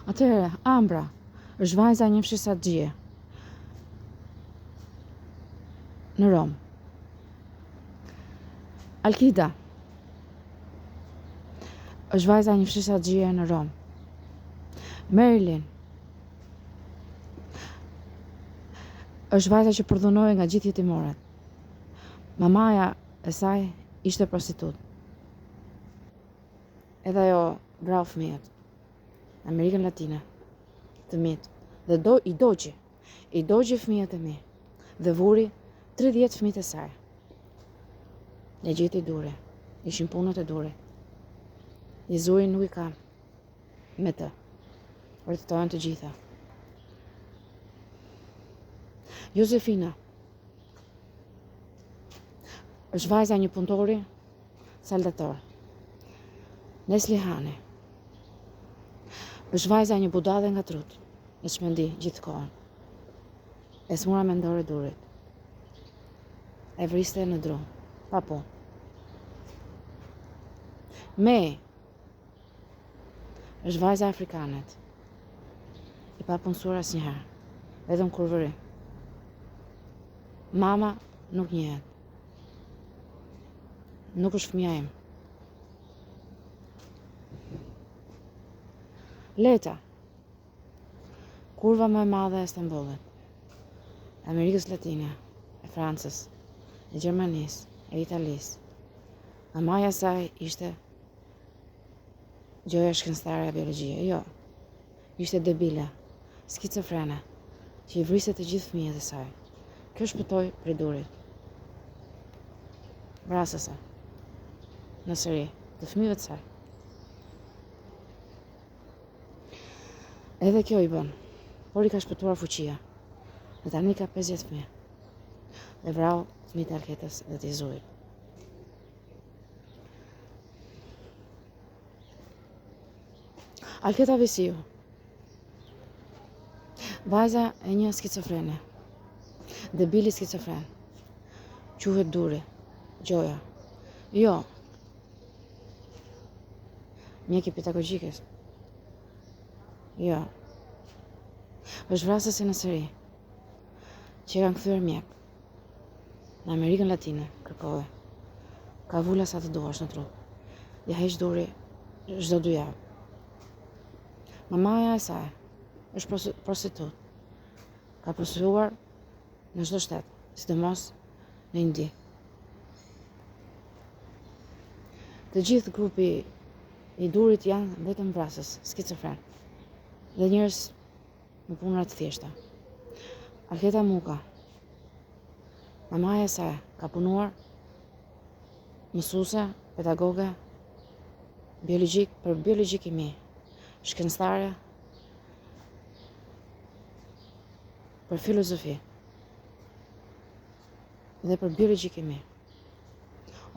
Atëherë, Ambra është vajza një fshisaxhie në Rom. Alkida është vajza një fshisaxhie në Rom. Marilyn është vajza që përdhunohej nga gjithë jetimorët. Mamaja e saj ishte prostitut. Edhe ajo vrau fëmijët. Amerikën Latine, të mit, dhe i dogji fëmijët e mi, dhe vuri 30 fëmijët e saj. E gjeti dure, ishin punët e dure. Jezurin nuk i kam me të, vërtetojnë të gjitha. Josefina është vajza një punëtori saldator. Nesli Hani është vajza një budale nga trut, e shmendi gjithë kohën. E smura me ndore durit. E vriste në dru, pa punë. Me është vajza afrikanet, i pa punësuar asnjëherë, vetëm kur vëri. Mama nuk njihet. Nuk është fëmija im. Leta, kurva më e madhe e Stambollit, Amerikës Latine, e Francës, e Gjermanisë, e Italisë. Mamaja saj ishte gjoja shkencëtare e biologjie. Jo, ishte debile, skicofrene, që i vriste të gjithë fëmijët e saj. Kjo shpëtoi prej durit. Vrasëse, në sëri, të fëmijëve të saj. Edhe kjo i bën, por i ka shpëtuar fuqia. Dhe tani ka 50 fëmijë. Dhe vrau fëmijët e Alketës dhe të Jezurit. Alketa Visiu, vajza e një skicofrene, debili skicofren, quhet duri, gjoja. Jo, mjek i pedagogikës. Jo, është vrasëse në sëri, që kanë kthyer mjek. Në Amerikën Latine, kërkove. Ka vula sa të duash në trup. Ja heq duri çdo 2 javë. Mamaja e saj është prostitut. Ka prostituar në çdo shtet, sidomos në Indi. Të gjithë grupi i durit janë vetëm vrasës, skicofren. Dhe njerëz me puna të thjeshta. Alketa Muka, mamaja e saj ka punuar mësuese, pedagoge, për biologjikimi, shkencëtare, për filozofi dhe për biologjikimi.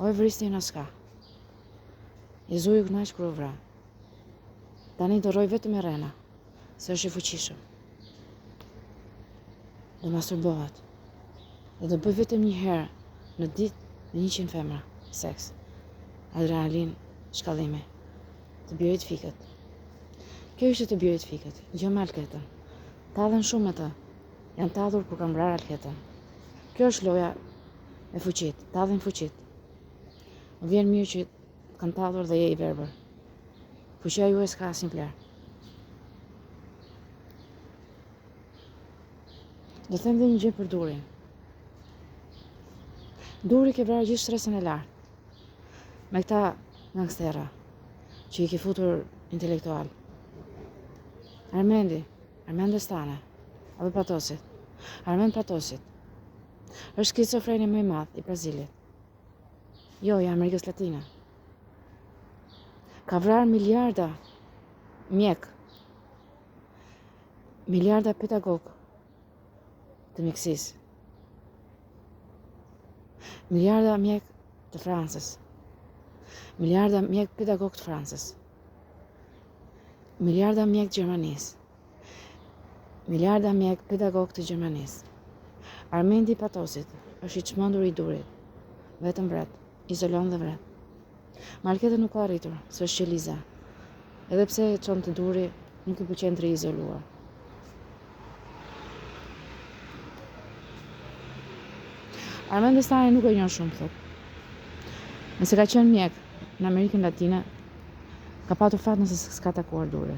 O e vristi në ska. Jezu ju kënaq kur u vra. Tani do rroj vetëm e rena, se është i fuqishëm. Do masturbohet. Dhe do bëj vetëm një herë në ditë me 100 femra, seks, adrenalin, shkallime, të bjerit fikët. Kjo ishte të bjerit fikët, gjë me Alketën. Tallën shumë me të, janë tallur kur kam vrarë Alketën. Kjo është loja e fuqit, tallin fuqit. Më vjen mirë që kanë tallur dhe je i verbër. Fuqia juaj s'ka asnjë vlerë. Do them dhe një gjë për durin. Duri ke vrarë gjithë stresin e lartë. Me këta gangstera që i ke futur intelektual. Armend Destane, apo Patosit. Armend Patosit është skizofreni më i madh i Brazilit. Jo, i Amerikës Latine. Ka vrarë miliarda mjek, miliarda pedagog të mjekësisë, miliarda mjek të Francës, miliarda mjek pedagog të Francës, miliarda mjek të Gjermanisë, miliarda mjek pedagog të Gjermanisë. Armendi Patosit është i çmendur i durit, vetëm vret, izolon dhe vret. Alketa nuk ka arritur, se është qeliza. Edhe pse e çon të duri, nuk i pëlqen të rri izoluar. Armand Destari nuk e njoh shumë, thot. Nëse ka qenë mjek në Amerikën Latine, ka patur fat nëse s'ka takuar Dure.